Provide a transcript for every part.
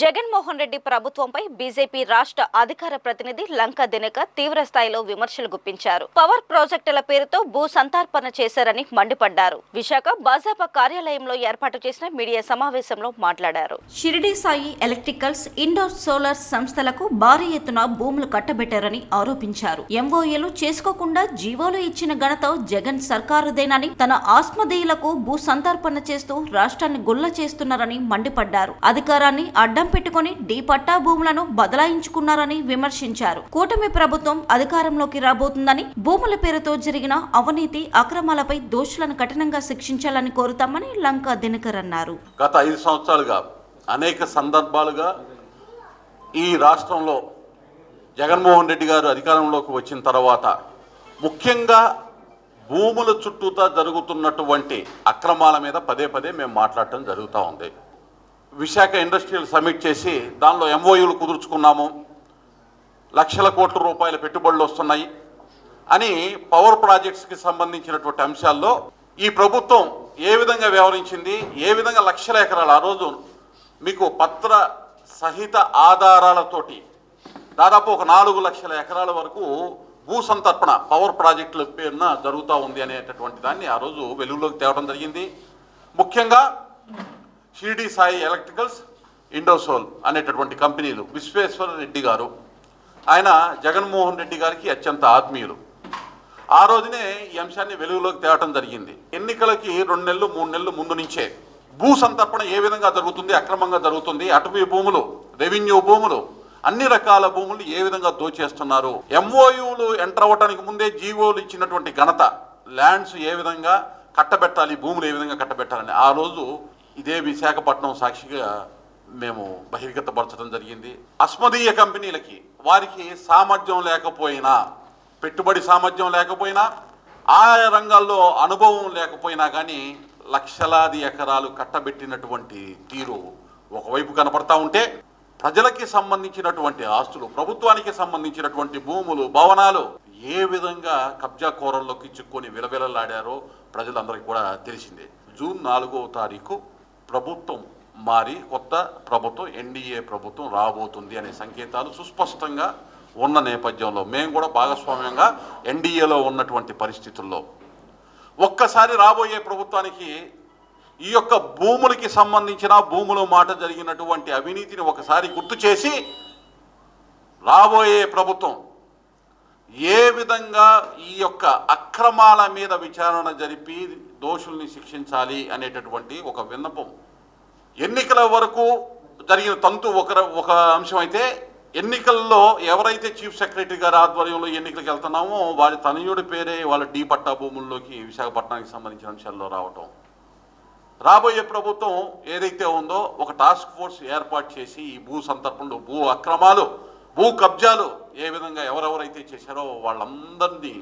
జగన్మోహన్ రెడ్డి ప్రభుత్వంపై బీజేపీ రాష్ట్ర అధికార ప్రతినిధి లంకా దినకర్ తీవ్ర స్థాయిలో విమర్శలు గుప్పించారు. పవర్ ప్రాజెక్టుల పేరుతో భూ సంతార్పణ చేశారని మండిపడ్డారు. విశాఖ భాజపా కార్యాలయంలో ఏర్పాటు చేసిన మీడియా సమావేశంలో మాట్లాడారు. షిరిడి సాయి ఎలక్ట్రికల్స్, ఇండోర్ సోలార్ సంస్థలకు భారీ ఎత్తున భూములు కట్టబెట్టారని ఆరోపించారు. ఎంఓఏలు చేసుకోకుండా జీవోలు ఇచ్చిన ఘనత జగన్ సర్కారుదేనని, తన ఆస్మదేయులకు భూ సంతార్పణ చేస్తూ రాష్ట్రాన్ని గుల్ల చేస్తున్నారని మండిపడ్డారు. అధికారాన్ని అడ్డం పెట్టుకుని డి పట్టా భూములను బదలాయించుకున్నారని విమర్శించారు. కూటమి ప్రభుత్వం అధికారంలోకి రాబోతుందని, భూముల పేరుతో జరిగిన అవినీతి అక్రమాలపై దోషులను కఠినంగా శిక్షించాలని కోరుతామని లంకా దినకర్ అన్నారు. గత 5 సంవత్సరాలుగా అనేక సందర్భాలుగా ఈ రాష్ట్రంలో జగన్మోహన్ రెడ్డి గారు అధికారంలోకి వచ్చిన తర్వాత ముఖ్యంగా భూముల చుట్టూతా జరుగుతున్నటువంటి అక్రమాల మీద పదే పదే మేము మాట్లాడటం జరుగుతూ ఉంది. విశాఖ ఇండస్ట్రియల్ సమిట్ చేసి దానిలో ఎంఓయూలు కుదుర్చుకున్నాము, లక్షల కోట్ల రూపాయల పెట్టుబడులు వస్తున్నాయి అని పవర్ ప్రాజెక్ట్స్కి సంబంధించినటువంటి అంశాల్లో ఈ ప్రభుత్వం ఏ విధంగా వ్యవహరించింది, ఏ విధంగా లక్షల ఎకరాలు, ఆ రోజు మీకు పత్ర సహిత ఆధారాలతోటి దాదాపు ఒక 4 లక్షల ఎకరాల వరకు భూ సంతర్పణ పవర్ ప్రాజెక్టుల పేరున జరుగుతూ ఉంది అనేటటువంటి దాన్ని ఆ రోజు వెలుగులోకి తేవడం జరిగింది. ముఖ్యంగా షిరిడి సాయి ఎలక్ట్రికల్స్, ఇండోసోల్ అనేటటువంటి కంపెనీలు, విశ్వేశ్వర రెడ్డి గారు ఆయన జగన్మోహన్ రెడ్డి గారికి అత్యంత ఆత్మీయులు. ఆ రోజునే ఈ అంశాన్ని వెలుగులోకి తేవటం జరిగింది. ఎన్నికలకి 2 నెలలు 3 నెలలు ముందు నుంచే భూ సంతర్పణ ఏ విధంగా జరుగుతుంది, అక్రమంగా జరుగుతుంది, అటవీ భూములు, రెవెన్యూ భూములు, అన్ని రకాల భూములు ఏ విధంగా దోచేస్తున్నారు, ఎంఓయూలు ఎంటర్ అవ్వడానికి ముందే జీవోలు ఇచ్చినటువంటి ఘనత, ల్యాండ్స్ ఏ విధంగా కట్టబెట్టాలి, భూములు ఏ విధంగా కట్టబెట్టాలని ఆ రోజు ఇదే విశాఖపట్నం సాక్షిగా మేము బహిర్గతపరచడం జరిగింది. అస్మదీయ కంపెనీలకి వారికి సామర్థ్యం లేకపోయినా, పెట్టుబడి సామర్థ్యం లేకపోయినా, ఆ రంగాల్లో అనుభవం లేకపోయినా కానీ లక్షలాది ఎకరాలు కట్టబెట్టినటువంటి తీరు ఒకవైపు కనపడతా ఉంటే, ప్రజలకి సంబంధించినటువంటి ఆస్తులు, ప్రభుత్వానికి సంబంధించినటువంటి భూములు, భవనాలు ఏ విధంగా కబ్జా కోరల్లోకి చిక్కుని విలవిలలాడారో ప్రజలందరికీ కూడా తెలిసిందే. జూన్ 4వ తారీఖు ప్రభుత్వం మారి కొత్త ప్రభుత్వం, ఎన్డీఏ ప్రభుత్వం రాబోతుంది అనే సంకేతాలు సుస్పష్టంగా ఉన్న నేపథ్యంలో మేము కూడా భాగస్వామ్యంగా ఎన్డీఏలో ఉన్నటువంటి పరిస్థితుల్లో ఒక్కసారి రాబోయే ప్రభుత్వానికి ఈ యొక్క భూములకి సంబంధించిన భూముల మాట జరిగినటువంటి అవినీతిని ఒకసారి గుర్తు చేసి రాబోయే ప్రభుత్వం ఏ విధంగా ఈ యొక్క అక్రమాల మీద విచారణ జరిపి దోషుల్ని శిక్షించాలి అనేటటువంటి ఒక విన్నపం. ఎన్నికల వరకు జరిగిన తంతు ఒక అంశం అయితే, ఎన్నికల్లో ఎవరైతే చీఫ్ సెక్రటరీ గారి ఆధ్వర్యంలో ఎన్నికలకు వెళ్తున్నామో వారి తనయుడి పేరే వాళ్ళ డి పట్టా భూముల్లోకి విశాఖపట్నానికి సంబంధించిన అంశాల్లో రావటం. రాబోయే ప్రభుత్వం ఏదైతే ఉందో ఒక టాస్క్ ఫోర్స్ ఏర్పాటు చేసి ఈ భూ సంతర్పణలు, భూ అక్రమాలు, భూ కబ్జాలు ఏ విధంగా ఎవరెవరైతే చేశారో వాళ్ళందరినీ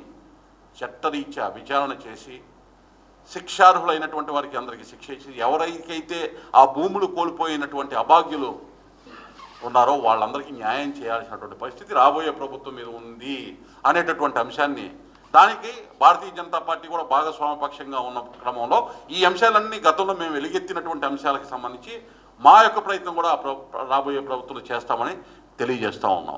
చట్టరీత్యా విచారణ చేసి శిక్షార్హులైనటువంటి వారికి అందరికీ శిక్ష ఇచ్చి, ఎవరికైతే ఆ భూములు కోల్పోయినటువంటి అభాగ్యులు ఉన్నారో వాళ్ళందరికీ న్యాయం చేయాల్సినటువంటి పరిస్థితి రాబోయే ప్రభుత్వం మీద ఉంది అనేటటువంటి అంశాన్ని, దానికి భారతీయ జనతా పార్టీ కూడా భాగస్వామ్యపక్షంగా ఉన్న క్రమంలో ఈ అంశాలన్నీ గతంలో మేము వెలుగెత్తినటువంటి అంశాలకు సంబంధించి మా యొక్క ప్రయత్నం కూడా రాబోయే ప్రభుత్వంలో చేస్తామని తెలియజేస్తూ ఉన్నాం.